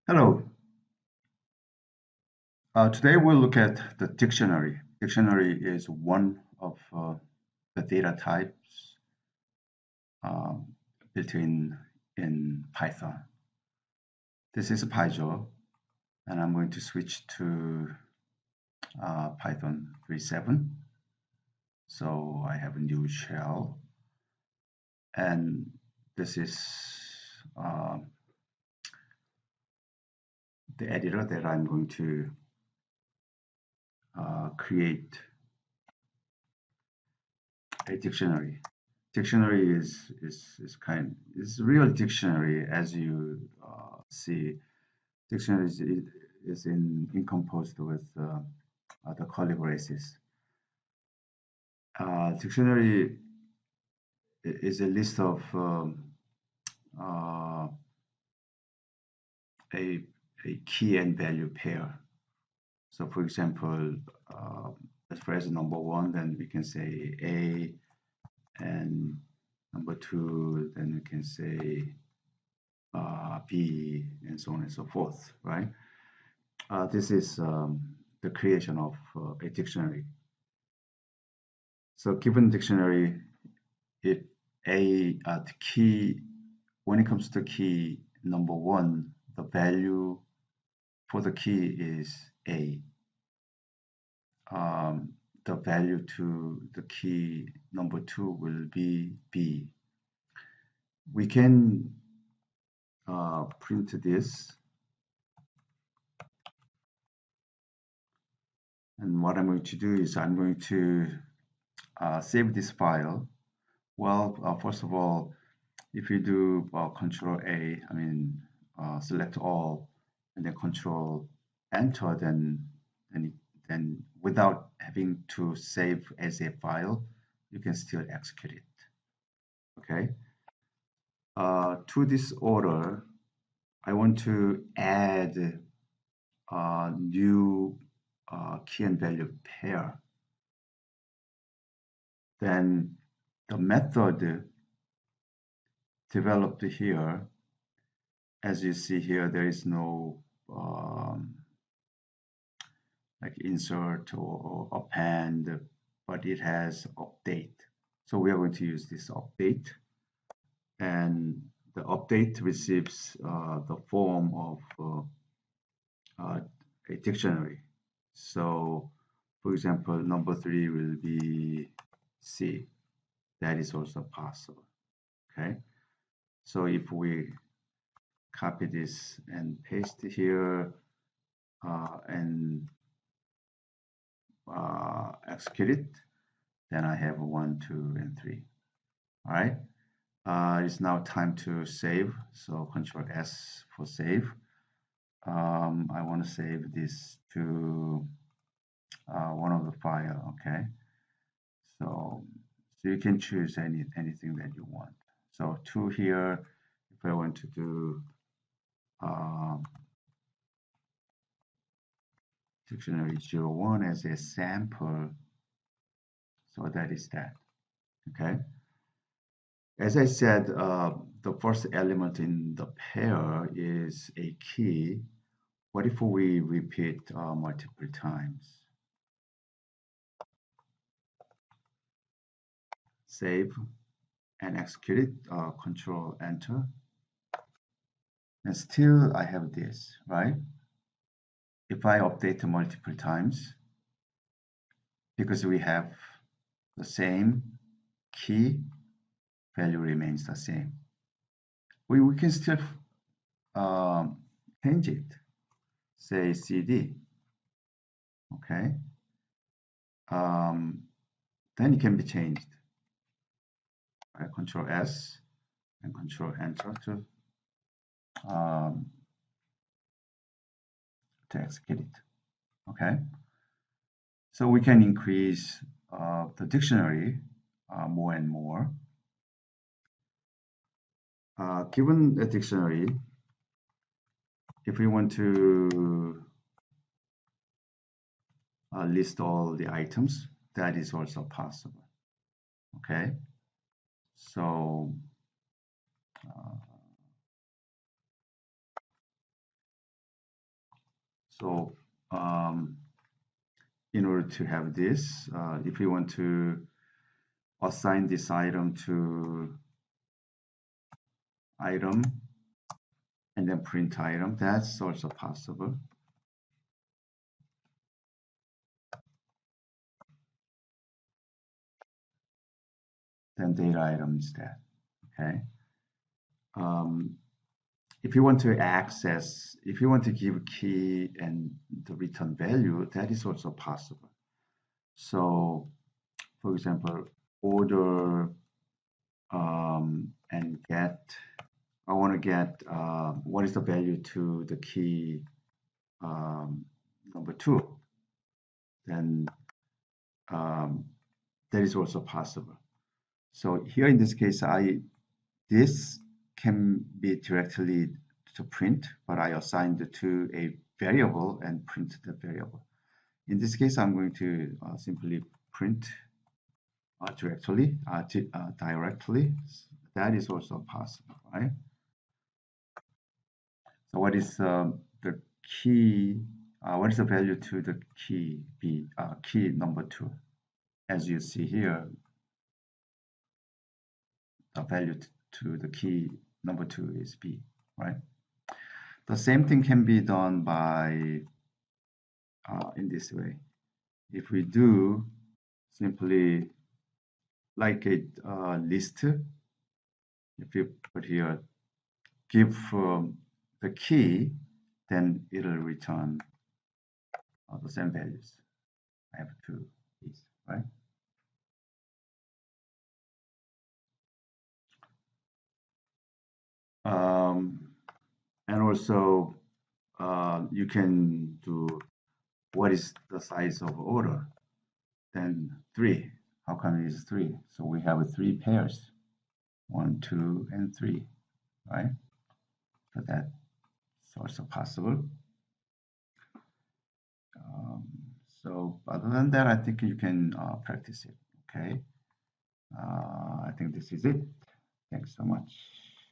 Hello. Today we'll look at the dictionary. Dictionary is one of the data types um, built in Python. This is Pyjo, and I'm going to switch to Python 3.7. So I have a new shell, and this is uh, the editor that I'm going to create a dictionary. Dictionary is real dictionary as you see. Dictionary is composed with the curly braces. Dictionary is a list of uh, a, a key and value pair. So for example, as far as number one, then we can say A, and number two, then we can say B, and so on and so forth, right? This is the creation of a dictionary. So given dictionary, if the key, when it comes to key number one, the value for the key is A. The value to the key number two will be B. We can print this, and what I'm going to do is I'm going to save this file. Well, first of all, if you do Control A, select all, and then Control Enter, then without having to save as a file, you can still execute it. Okay. To this order, I want to add a new key and value pair. Then the method developed here, as you see here, there is no like insert or append, but it has update. So we are going to use this update, and the update receives the form of a dictionary. So for example, number three will be C. That is also possible. Okay. So if we copy this and paste it here and execute it, then I have 1, 2, and 3. All right. It's now time to save. So Control S for save. I want to save this to one of the file. Okay. So you can choose anything that you want. So to here, if I want to do dictionary01 as a sample, so that is that. Okay. As I said, the first element in the pair is a key. What if we repeat multiple times? Save and execute it, Control Enter. And still I have this, right? If I update multiple times, because we have the same key, value remains the same. We can still change it. Say CD, okay? Then it can be changed. Right? Control S and Control Enter to execute it. Okay, so we can increase the dictionary more and more. Given a dictionary, if we want to list all the items, that is also possible. Okay, so So in order to have this, if we want to assign this item to item and then print item, that's also possible. Then data item instead. Okay. If you want to access, if you want to give key and the return value, that is also possible. So, for example, order and get. I want to get what is the value to the key number 2. Then that is also possible. So here in this case, this can be directly to print, but I assigned it to a variable and print the variable. In this case, I'm going to simply print directly. That is also possible, right? So what is the key? What is the value to the key B? Key number 2. As you see here, the value to the key number 2 is B, right? The same thing can be done by in this way. If we do simply like a list, if you put here give the key, then it'll return the same values. I have 2 keys, right? And also you can do what is the size of order, then 3. How come it is 3? So we have 3 pairs, 1, 2, and 3, right? So that's also possible. So other than that, I think you can practice it. Okay. I think this is it. Thanks so much.